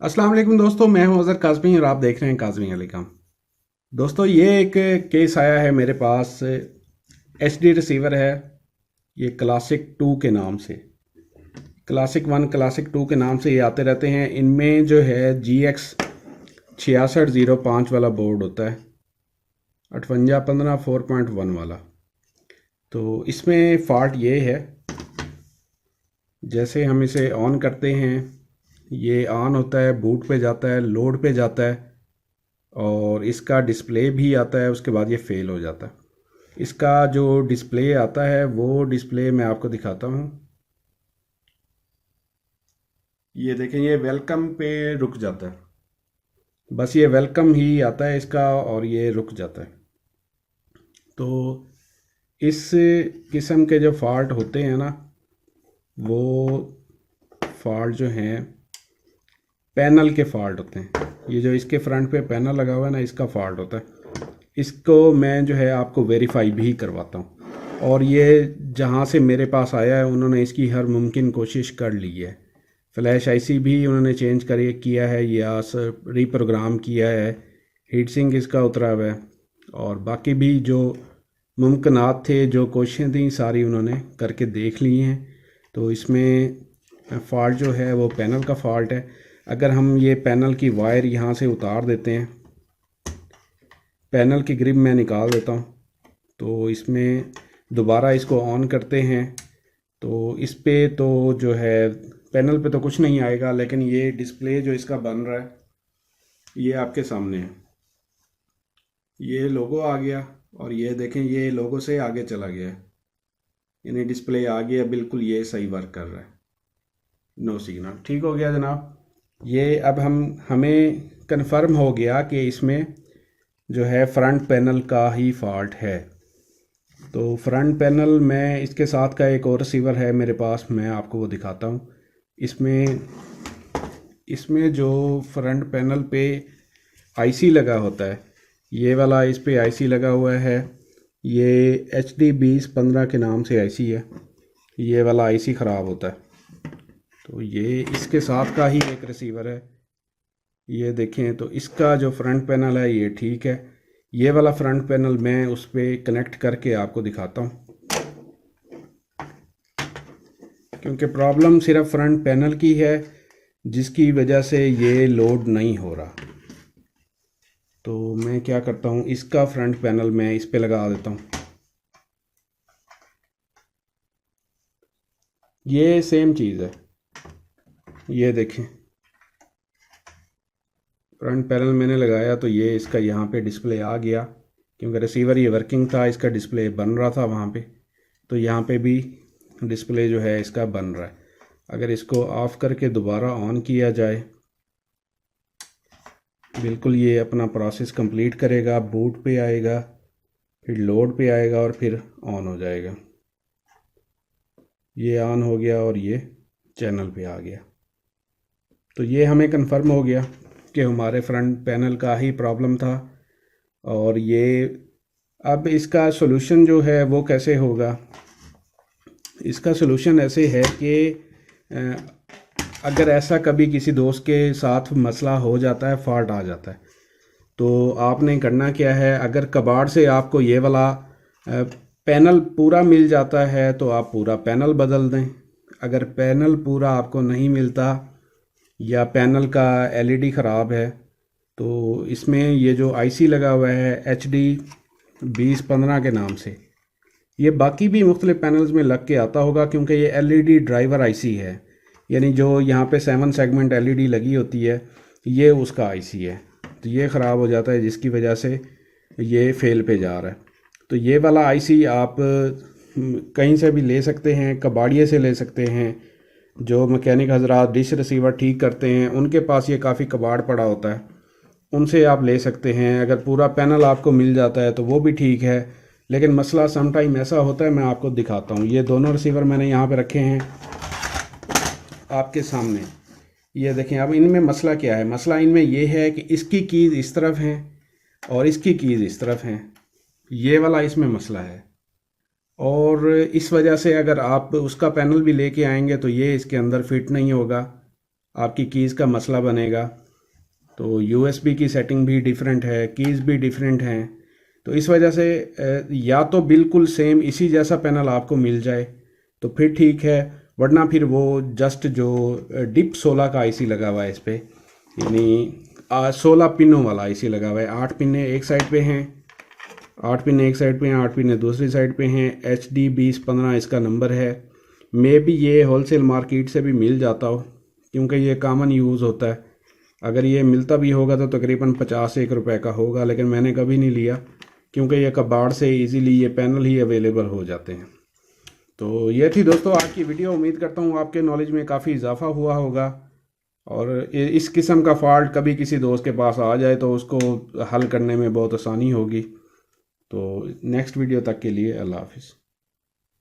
अस्सलाम वालेकुम दोस्तों, मैं हूं अज़हर काज़मी और आप देख रहे हैं काज़मी अली काम। दोस्तों, ये एक केस आया है मेरे पास। एचडी रिसीवर है, ये क्लासिक 2 के नाम से, क्लासिक 1 क्लासिक 2 के नाम से ये आते रहते हैं। इनमें जो है GX 6605 वाला बोर्ड होता है, 5815 4.1 वाला। तो इसमें फ़ॉल्ट ये है, जैसे हम इसे ऑन करते हैं ये ऑन होता है, बूट पे जाता है, लोड पे जाता है और इसका डिस्प्ले भी आता है। उसके बाद ये फेल हो जाता है। इसका जो डिस्प्ले आता है वो डिस्प्ले मैं आपको दिखाता हूँ। ये देखें, ये वेलकम पे रुक जाता है, बस ये वेलकम ही आता है इसका और ये रुक जाता है। तो इस किस्म के जो फॉल्ट होते हैं ना, वो फॉल्ट जो हैं पैनल के फॉल्ट होते हैं। ये जो इसके फ्रंट पे पैनल लगा हुआ है ना, इसका फॉल्ट होता है। इसको मैं जो है आपको वेरीफाई भी करवाता हूँ। और ये जहाँ से मेरे पास आया है उन्होंने इसकी हर मुमकिन कोशिश कर ली है। फ्लैश आईसी भी उन्होंने चेंज कर किया है या रीप्रोग्राम किया है, हीट सिंक इसका उतरा हुआ है और बाकी भी जो मुमकिनात थे, जो कोशिशें थी, सारी उन्होंने करके देख ली हैं। तो इसमें फ़ॉल्ट जो है वो पैनल का फ़ॉल्ट है। अगर हम ये पैनल की वायर यहाँ से उतार देते हैं, पैनल की ग्रिप मैं निकाल देता हूँ, तो इसमें दोबारा इसको ऑन करते हैं तो इस पे तो जो है पैनल पे तो कुछ नहीं आएगा, लेकिन ये डिस्प्ले जो इसका बन रहा है ये आपके सामने है। ये लोगो आ गया और ये देखें, ये लोगो से आगे चला गया है, यानी डिस्प्ले आ गया बिल्कुल, ये सही वर्क कर रहा है। नो सिग्नल, ठीक हो गया जनाब। ये अब हमें कंफर्म हो गया कि इसमें जो है फ्रंट पैनल का ही फॉल्ट है। तो फ्रंट पैनल में इसके साथ का एक और रिसीवर है मेरे पास, मैं आपको वो दिखाता हूँ। इसमें इसमें जो फ्रंट पैनल पे आईसी लगा होता है, ये वाला इस पे आईसी लगा हुआ है। ये HD 2015 के नाम से आईसी है। ये वाला आईसी ख़राब होता है, तो ये इसके साथ का ही एक रिसीवर है। ये देखें, तो इसका जो फ्रंट पैनल है ये ठीक है। ये वाला फ्रंट पैनल मैं उस पर कनेक्ट करके आपको दिखाता हूँ, क्योंकि प्रॉब्लम सिर्फ फ्रंट पैनल की है जिसकी वजह से ये लोड नहीं हो रहा। तो मैं क्या करता हूँ, इसका फ्रंट पैनल मैं इस पे लगा देता हूँ। ये सेम चीज़ है, ये देखें, फ्रंट पैनल मैंने लगाया तो ये इसका यहाँ पे डिस्प्ले आ गया, क्योंकि रिसीवर ये वर्किंग था, इसका डिस्प्ले बन रहा था वहाँ पे। तो यहाँ पे भी डिस्प्ले जो है इसका बन रहा है। अगर इसको ऑफ़ करके दोबारा ऑन किया जाए, बिल्कुल ये अपना प्रोसेस कंप्लीट करेगा, बूट पे आएगा, फिर लोड पे आएगा और फिर ऑन हो जाएगा। ये ऑन हो गया और ये चैनल पे आ गया। तो ये हमें कंफर्म हो गया कि हमारे फ्रंट पैनल का ही प्रॉब्लम था। और ये अब इसका सॉल्यूशन जो है वो कैसे होगा, इसका सॉल्यूशन ऐसे है कि अगर ऐसा कभी किसी दोस्त के साथ मसला हो जाता है, फॉल्ट आ जाता है, तो आपने करना क्या है, अगर कबाड़ से आपको ये वाला पैनल पूरा मिल जाता है तो आप पूरा पैनल बदल दें। अगर पैनल पूरा आपको नहीं मिलता या पैनल का LED ख़राब है, तो इसमें ये जो आईसी लगा हुआ है HD 2015 के नाम से, ये बाकी भी मुख्तलिफ पैनल्स में लग के आता होगा, क्योंकि ये LED ड्राइवर आईसी है, यानी जो यहाँ पे 7 सेगमेंट LED लगी होती है, ये उसका आईसी है। तो ये ख़राब हो जाता है जिसकी वजह से ये फेल पे जा रहा है। तो ये वाला आईसी आप कहीं से भी ले सकते हैं, कबाड़िए से ले सकते हैं। जो मैकेनिक हजरात डिश रिसीवर ठीक करते हैं उनके पास ये काफ़ी कबाड़ पड़ा होता है, उनसे आप ले सकते हैं। अगर पूरा पैनल आपको मिल जाता है तो वो भी ठीक है, लेकिन मसला सम टाइम ऐसा होता है, मैं आपको दिखाता हूँ। ये दोनों रिसीवर मैंने यहाँ पे रखे हैं आपके सामने, ये देखें। अब इनमें मसला क्या है, मसला इनमें ये है कि इसकी कीज़ इस तरफ हैं और इसकी कीज़ इस तरफ हैं, ये वाला इसमें मसला है। और इस वजह से अगर आप उसका पैनल भी लेके आएंगे तो ये इसके अंदर फिट नहीं होगा आपकी कीज़ का मसला बनेगा। तो यूएसबी की सेटिंग भी डिफरेंट है, कीज़ भी डिफरेंट हैं। तो इस वजह से या तो बिल्कुल सेम इसी जैसा पैनल आपको मिल जाए तो फिर ठीक है, वरना फिर वो जस्ट जो डिप 16 का आईसी लगा हुआ है इस पर, यानी 16 पिनों वाला आईसी लगा हुआ है। 8 पिने एक साइड पे हैं, 8 पिने एक साइड पे हैं, 8 पिने दूसरी साइड पे हैं। HD2015 इसका नंबर है। मे भी ये होलसेल मार्केट से भी मिल जाता हो, क्योंकि ये कॉमन यूज़ होता है। अगर ये मिलता भी होगा तो तकरीबन 50-1 रुपए का होगा, लेकिन मैंने कभी नहीं लिया, क्योंकि ये कबाड़ से इजीली ये पैनल ही अवेलेबल हो जाते हैं। तो ये थी दोस्तों आज की वीडियो। उम्मीद करता हूँ आपके नॉलेज में काफ़ी इजाफा हुआ होगा, और इस किस्म का फॉल्ट कभी किसी दोस्त के पास आ जाए तो उसको हल करने में बहुत आसानी होगी। तो नेक्स्ट वीडियो तक के लिए अल्लाह हाफिज़।